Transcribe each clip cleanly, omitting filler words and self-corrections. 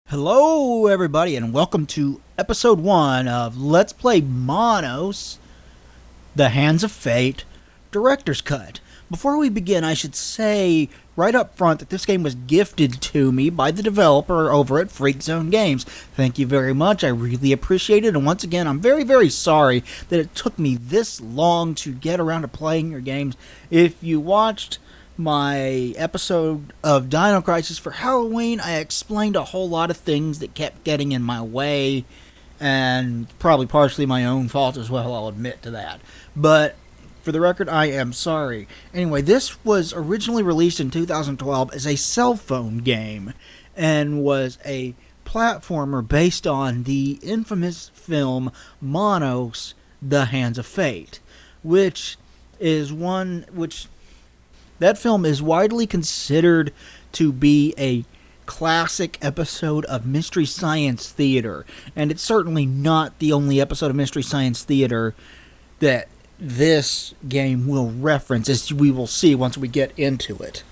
Hello, everybody, and welcome to episode 1 of Let's Play Manos, The Hands of Fate Director's Cut. Before we begin, I should say right up front that this game was gifted to me by the developer over at Freakzone Games. Thank you very much. I really appreciate it, and once again, I'm very, very sorry that it took me this long to get around to playing your games. If you watched my episode of Dino Crisis for Halloween, I explained a whole lot of things that kept getting in my way, and probably partially my own fault as well, I'll admit to that. But for the record, I am sorry. Anyway, this was originally released in 2012 as a cell phone game, and was a platformer based on the infamous film Manos, The Hands of Fate, which is one which... That film is widely considered to be a classic episode of Mystery Science Theater, and it's certainly not the only episode of Mystery Science Theater that this game will reference, as we will see once we get into it.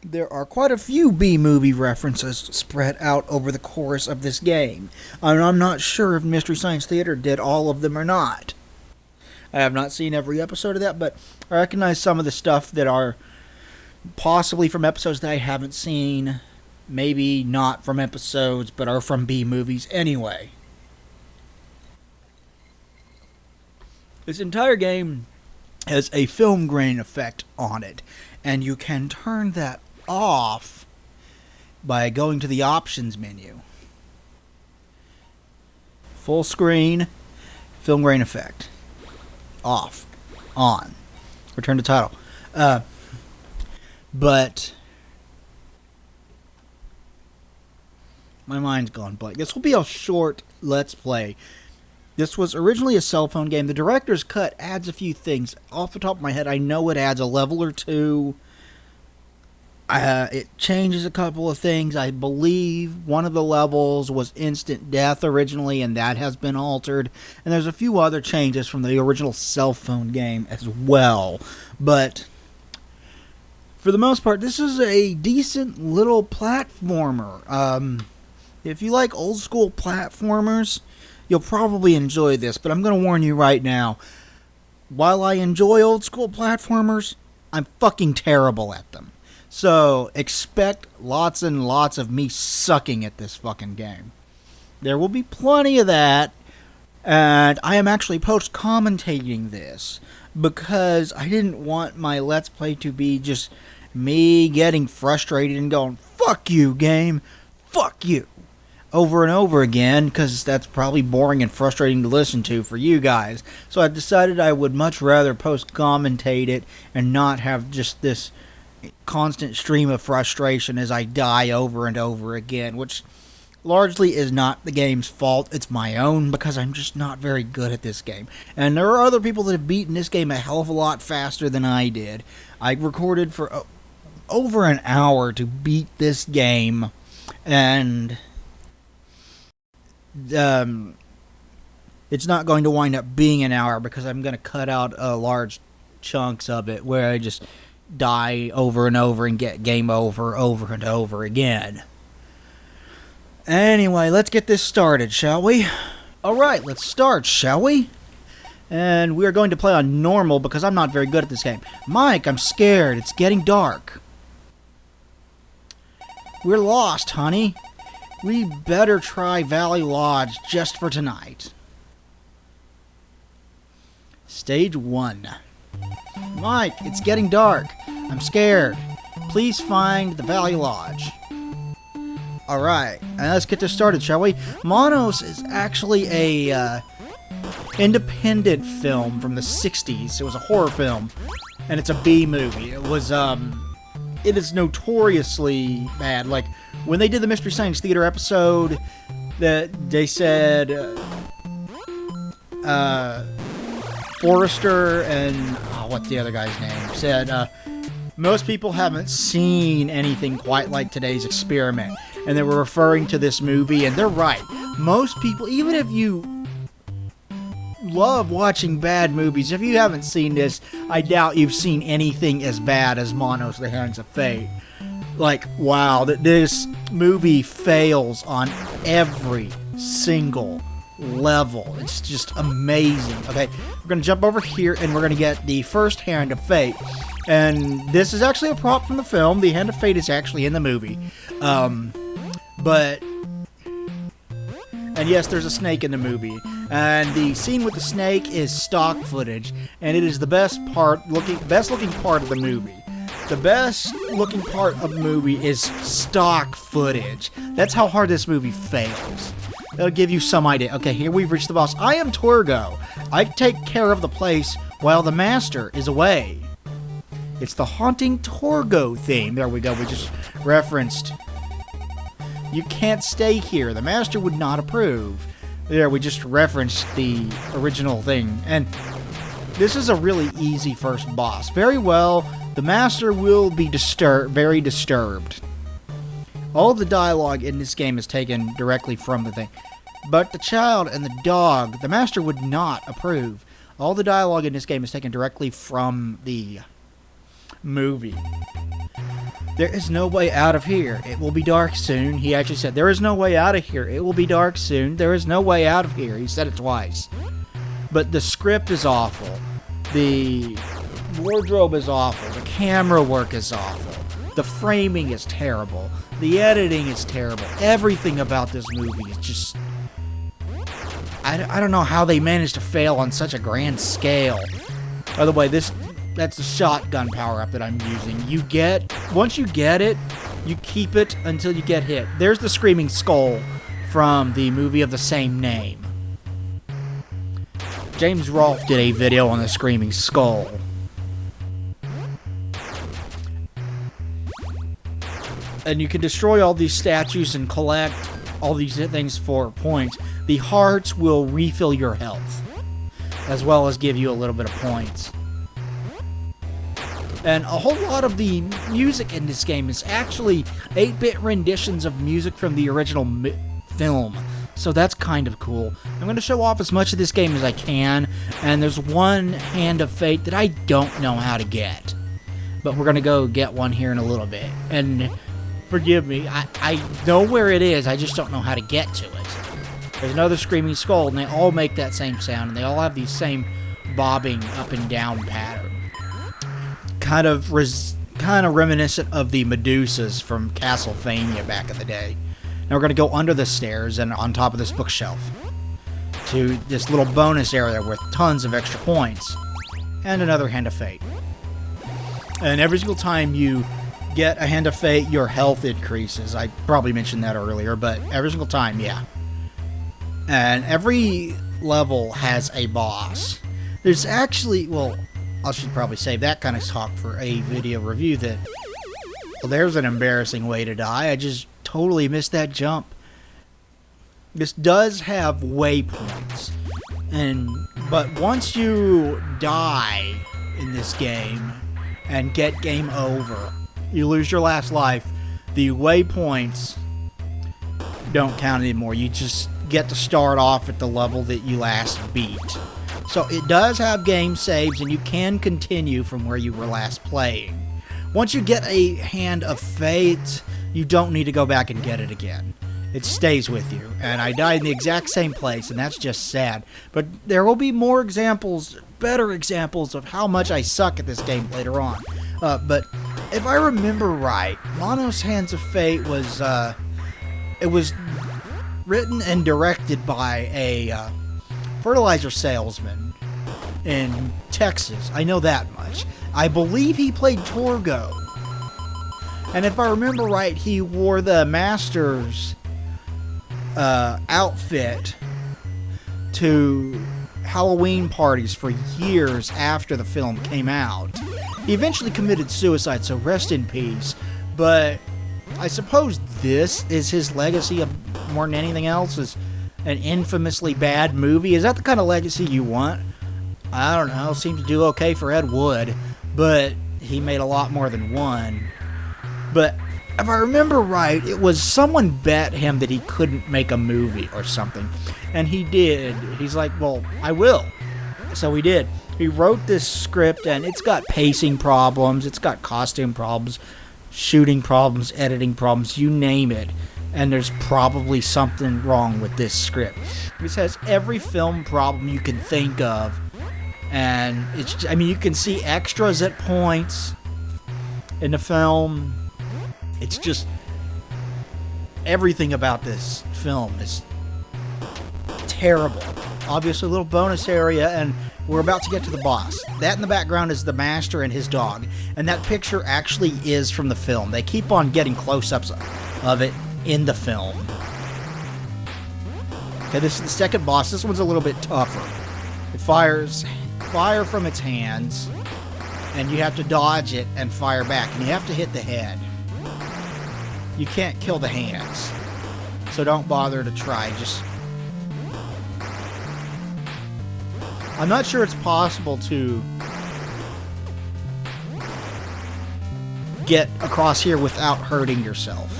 There are quite a few B-movie references spread out over the course of this game, and I'm not sure if Mystery Science Theater did all of them or not. I have not seen every episode of that, but I recognize some of the stuff that are possibly from episodes that I haven't seen. Maybe not from episodes, but are from B-movies anyway. This entire game has a film grain effect on it, and you can turn that off by going to the options menu. Full screen, film grain effect. Off, on, return to title. But my mind's gone blank. This will be a short Let's Play. This was originally a cell phone game. The director's cut adds a few things. Off the top of my head, I know it adds a level or two. It changes a couple of things. I believe one of the levels was instant death originally, and that has been altered. And there's a few other changes from the original cell phone game as well. But for the most part, this is a decent little platformer. If you like old school platformers, you'll probably enjoy this. But I'm going to warn you right now, while I enjoy old school platformers, I'm fucking terrible at them. So, expect lots and lots of me sucking at this fucking game. There will be plenty of that, and I am actually post-commentating this, because I didn't want my Let's Play to be just me getting frustrated and going, fuck you, game, fuck you, over and over again, because that's probably boring and frustrating to listen to for you guys. So I decided I would much rather post-commentate it and not have just this constant stream of frustration as I die over and over again, which largely is not the game's fault. It's my own, because I'm just not very good at this game. And there are other people that have beaten this game a hell of a lot faster than I did. I recorded for over an hour to beat this game, and it's not going to wind up being an hour, because I'm going to cut out large chunks of it where I just die over and over and get game over and over again. Anyway, let's get this started, shall we? Alright, let's start, shall we? And we are going to play on normal, because I'm not very good at this game. Mike, I'm scared. It's getting dark. We're lost, honey. We better try Valley Lodge just for tonight. Stage 1. Mike, it's getting dark. I'm scared. Please find the Valley Lodge. Alright, let's get this started, shall we? Manos is actually a independent film from the 60s. It was a horror film, and it's a B-movie. It is notoriously bad. Like, when they did the Mystery Science Theater episode, that they said Forrester and what's the other guy's name said most people haven't seen anything quite like today's experiment, and they were referring to this movie, and they're right. Most people, even if you love watching bad movies, if you haven't seen this, I doubt you've seen anything as bad as Manos, The Hands of Fate. like, wow, that this movie fails on every single level. It's just amazing. Okay, we're going to jump over here and we're going to get the first Hand of Fate. And this is actually a prop from the film. The Hand of Fate is actually in the movie. And yes, there's a snake in the movie. And the scene with the snake is stock footage. And it is the best looking part of the movie. The best looking part of the movie is stock footage. That's how hard this movie fails. That'll give you some idea. Okay, here we've reached the boss. I am Torgo. I take care of the place while the master is away. It's the haunting Torgo theme. There we go. We just referenced. You can't stay here. The master would not approve. There, we just referenced the original thing. And this is a really easy first boss. Very well. The master will be very disturbed. All of the dialogue in this game is taken directly from the thing. But the child and the dog, the master would not approve. All the dialogue in this game is taken directly from the movie. There is no way out of here. It will be dark soon. He actually said, there is no way out of here. It will be dark soon. There is no way out of here. He said it twice. But the script is awful. The wardrobe is awful. The camera work is awful. The framing is terrible. The editing is terrible. Everything about this movie is just... I don't know how they managed to fail on such a grand scale. By the way, that's the shotgun power-up that I'm using. Once you get it, you keep it until you get hit. There's the Screaming Skull from the movie of the same name. James Rolfe did a video on the Screaming Skull. And you can destroy all these statues and collect all these things for points. The hearts will refill your health, as well as give you a little bit of points. And a whole lot of the music in this game is actually 8-bit renditions of music from the original film. So that's kind of cool. I'm going to show off as much of this game as I can, and there's one Hand of Fate that I don't know how to get. But we're going to go get one here in a little bit. And forgive me, I know where it is, I just don't know how to get to it. There's another Screaming Skull, and they all make that same sound, and they all have the same bobbing up and down pattern. Kind of reminiscent of the Medusas from Castlevania back in the day. Now we're going to go under the stairs and on top of this bookshelf to this little bonus area with tons of extra points. And another Hand of Fate. And every single time you get a Hand of Fate, your health increases. I probably mentioned that earlier, but every single time, yeah. And every level has a boss. There's actually, well, I should probably save that kind of talk for a video review that, well, there's an embarrassing way to die. I just totally missed that jump. This does have waypoints. But once you die in this game and get game over, you lose your last life, the waypoints don't count anymore. You just get to start off at the level that you last beat. So it does have game saves, and you can continue from where you were last playing. Once you get a Hand of Fate, you don't need to go back and get it again. It stays with you. And I died in the exact same place, and that's just sad. But there will be more examples, better examples of how much I suck at this game later on. But if I remember right, Manos Hands of Fate was, it was written and directed by a fertilizer salesman in Texas. I know that much. I believe he played Torgo. And if I remember right, he wore the Master's outfit to Halloween parties for years after the film came out. He eventually committed suicide, so rest in peace. But I suppose this is his legacy of more than anything else, is an infamously bad movie. Is that the kind of legacy you want? I don't know. Seemed to do okay for Ed Wood, but he made a lot more than one. But if I remember right, it was someone bet him that he couldn't make a movie or something. And he did. He's like, well, I will. So he did. He wrote this script, and it's got pacing problems. It's got costume problems. shooting problems, editing problems, you name it. And there's probably something wrong with this script. This has every film problem you can think of. And it's, I mean, you can see extras at points in the film. It's just, everything about this film is terrible. Obviously, a little bonus area, and we're about to get to the boss. That in the background is the master and his dog. And that picture actually is from the film. They keep on getting close-ups of it in the film. Okay, this is the second boss. This one's a little bit tougher. It fires fire from its hands, and you have to dodge it and fire back, and you have to hit the head. You can't kill the hands, so don't bother to try. Just, I'm not sure it's possible to get across here without hurting yourself.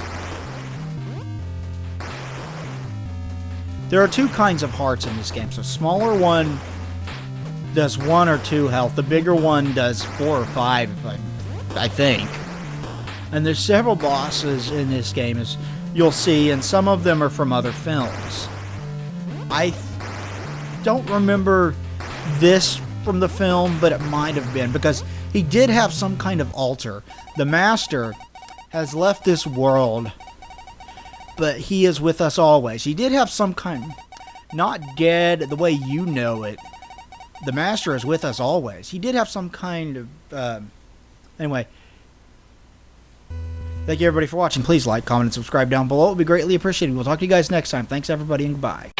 There are two kinds of hearts in this game. So smaller one does 1 or 2 health. The bigger one does 4 or 5, I think. And there's several bosses in this game, as you'll see, and some of them are from other films. I don't remember this from the film, but it might have been, because he did have some kind of altar. The Master has left this world, but he is with us always. He did have some kind, not dead the way you know it. The Master is with us always. He did have some kind of, anyway. Thank you everybody for watching. Please like, comment, and subscribe down below. It would be greatly appreciated. We'll talk to you guys next time. Thanks everybody, and goodbye.